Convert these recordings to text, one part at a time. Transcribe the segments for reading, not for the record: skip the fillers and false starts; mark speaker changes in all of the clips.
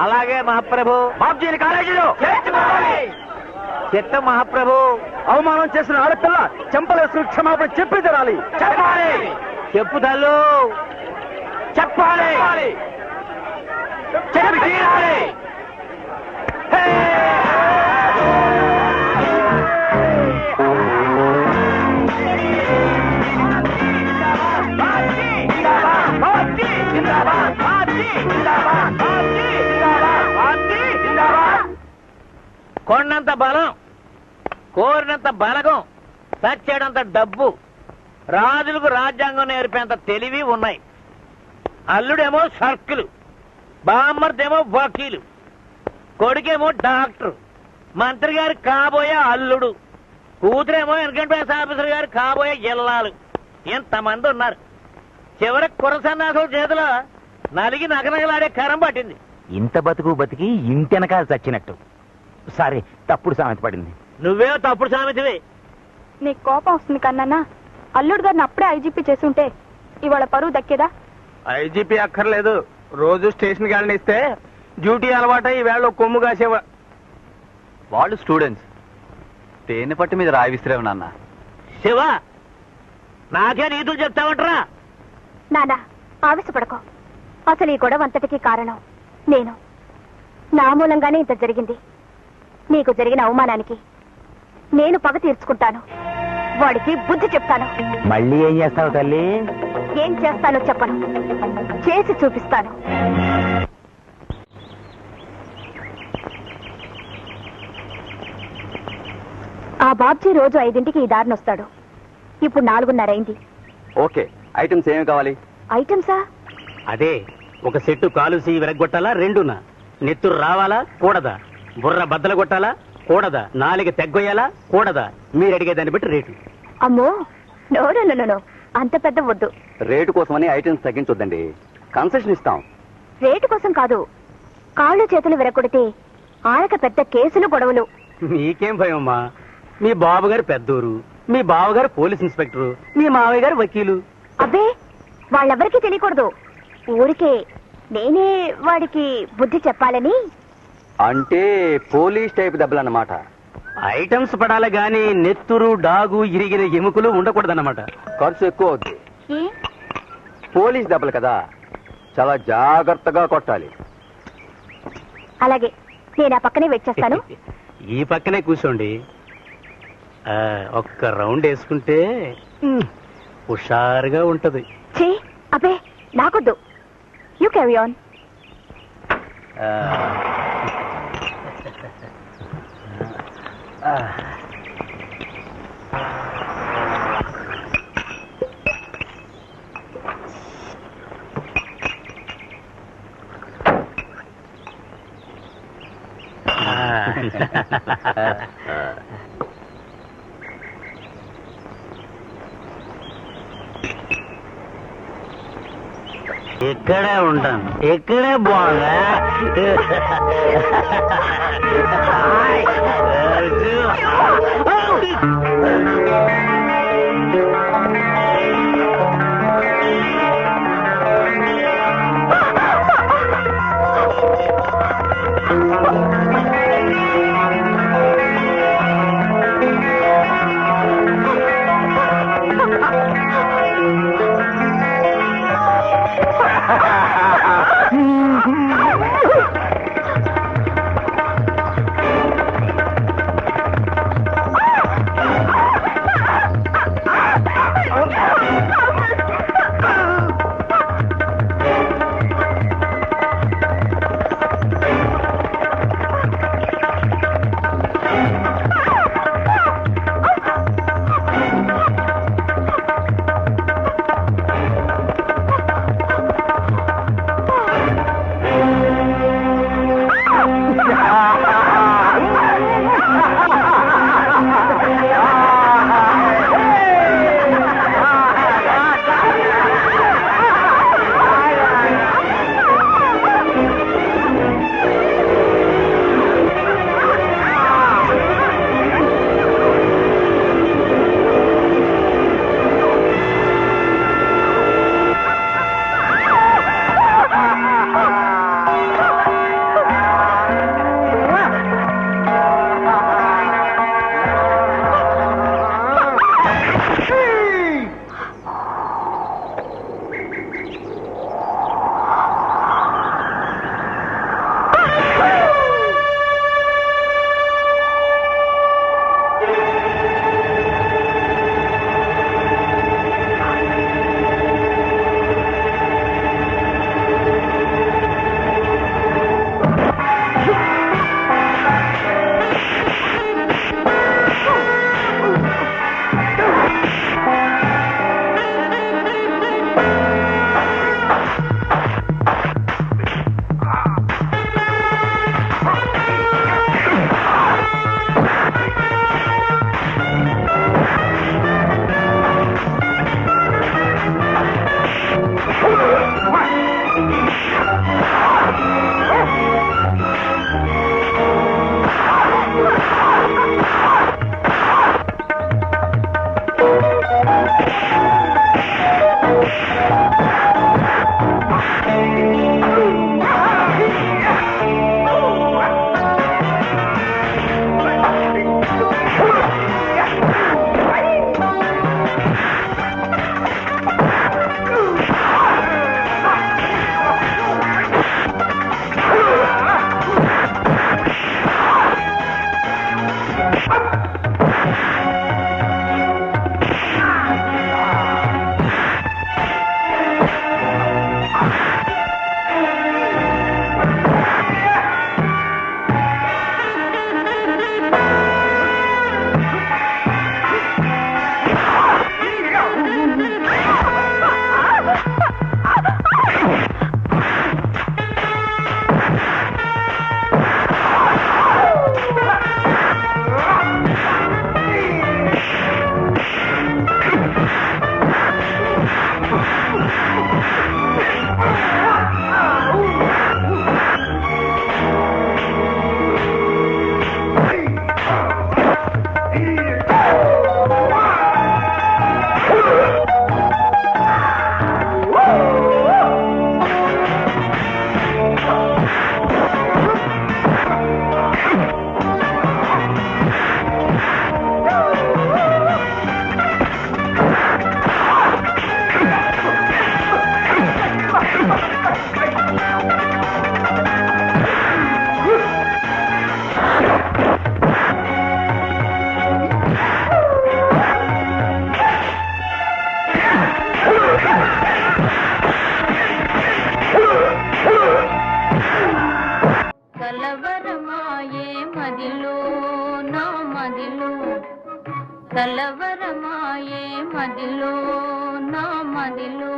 Speaker 1: అలాగే మహాప్రభు. బాబ్జీని కాలేజీలో చిత్త మహాప్రభు. అవమానం చేసిన ఆడపిల్ల చెంపలేసుకుని క్షమాపణ చెప్పి తీరాలి. చెప్పాలి. చెప్పు తల్లు. చెప్పాలి. చెప్పి తీరాలి. కొండంత బలం, కోరినంత బలగం, సచ్చేడంత డబ్బు, రాజులకు రాజ్యాంగం నేర్పేంత తెలివి ఉన్నాయి. అల్లుడేమో సర్కిల్, బామ్మర్దేమో వకీలు, కొడుకేమో డాక్టర్, మంత్రి గారు కాబోయే అల్లుడు, కూతురేమో ఇన్కమ్ ఆఫీసర్ గారు కాబోయే ఇల్లాలు. ఎంతమంది ఉన్నారు. చివరికి కురసన్నాసుల చేతిలో నలిగి నగనగలాడే కరం పట్టింది.
Speaker 2: ఇంత బతుకు బతికి ఇంటెనకాల చచ్చినట్టు. సరే, తప్పుడు సామెత పడింది.
Speaker 1: నువ్వే తప్పుడు సామెతవి.
Speaker 3: నీకు కోపం వస్తుంది కన్నా. అల్లుడు గారిని అప్పుడే ఐజీపీ చేసి ఉంటే ఇవాళ పరువు దక్కేదా?
Speaker 1: ఐజీపీ అక్కర్లేదు. రోజు స్టేషన్ గారిని ఇస్తే డ్యూటీ అలవాట ఈ వేళ కొమ్ము కాసేవా.
Speaker 2: వాళ్ళు స్టూడెంట్స్, తేనె పట్టు మీద రాయి విసిరేవు నాన్న.
Speaker 1: శివ, నాకే నీతులు చెప్తావంటరా?
Speaker 3: నానా, ఆవేశపడకో. అసలు ఈ గొడవ అంతటికీ కారణం నేను. నా మూలంగానే ఇంత జరిగింది. నీకు జరిగిన అవమానానికి నేను పగ తీర్చుకుంటాను. వాడికి బుద్ధి చెప్తాను.
Speaker 2: మళ్ళీ ఏం చేస్తావు తల్లి?
Speaker 3: ఏం చేస్తానో చెప్పను, చేసి చూపిస్తాను. ఆ బాబ్జీ రోజు 5ంటికి ఈ దారిని వస్తాడు. ఇప్పుడు 4:30 అయింది.
Speaker 2: ఓకే, ఐటమ్స్ ఏమి కావాలి?
Speaker 3: ఐటమ్సా?
Speaker 1: అదే, ఒక సెట్టు కాలుసి విరగొట్టాలా? 2నా? నెత్తురు రావాలా? కూడదా? బుర్ర బద్దలు కొట్టాలా? కూడదా? నాలుగ తెగ్గొయ్యాలా? కూడదా? మీరు అడిగే దాన్ని బట్టి రేటు.
Speaker 3: అమ్మో, నో, అంత పెద్ద వద్దు.
Speaker 2: రేటు కోసమని ఐటమ్స్ తగ్గించొద్దండి, కన్సెషన్ ఇస్తాం.
Speaker 3: రేటు కోసం కాదు, కాళ్ళు చేతులు విరగొడితే ఆయక పెద్ద కేసులు గొడవలు.
Speaker 1: మీకేం భయమ్మా? మీ బాబుగారు పెద్దూరు, మీ బావగారు పోలీస్ ఇన్స్పెక్టరు, మీ మావయ్య గారు వకీలు.
Speaker 3: అబ్బే, వాళ్ళెవరికీ తెలియకూడదు. ఊరికే నేనే వాడికి బుద్ధి చెప్పాలని.
Speaker 2: అంటే పోలీస్ టైప్ దెబ్బలన్నమాట.
Speaker 1: ఐటమ్స్ పడాలి గాని నెత్తురు, డాగు, ఇరిగిన ఎముకలు ఉండకూడదన్నమాట.
Speaker 2: ఖర్చు ఎక్కువ అవుద్ది.
Speaker 3: ఏ?
Speaker 2: పోలీస్ దెబ్బలు కదా, చాలా జాగ్రత్తగా కొట్టాలి.
Speaker 3: అలాగే, నేను ఆ పక్కనే వెయిట్ చేస్తాను.
Speaker 1: ఈ పక్కనే కూర్చోండి. ఒక్క రౌండ్ వేసుకుంటే హుషారుగా ఉంటది.
Speaker 3: ఛీ, అబ్బే, నాకొద్దు. You carry on.
Speaker 1: ఇక్కడే ఉంటాను, ఇక్కడే బాగా.
Speaker 4: కలవరమాయే మదిలో నా మదిలో కలవరమాయే మదిలో నా మదిలో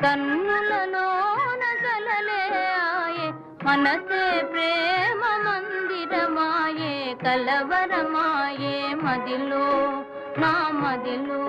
Speaker 4: కన్నులలోన కలలే ఆయే మనసే ప్రేమ మందిరమాయే కలవరమాయే మదిలో నా మదిలో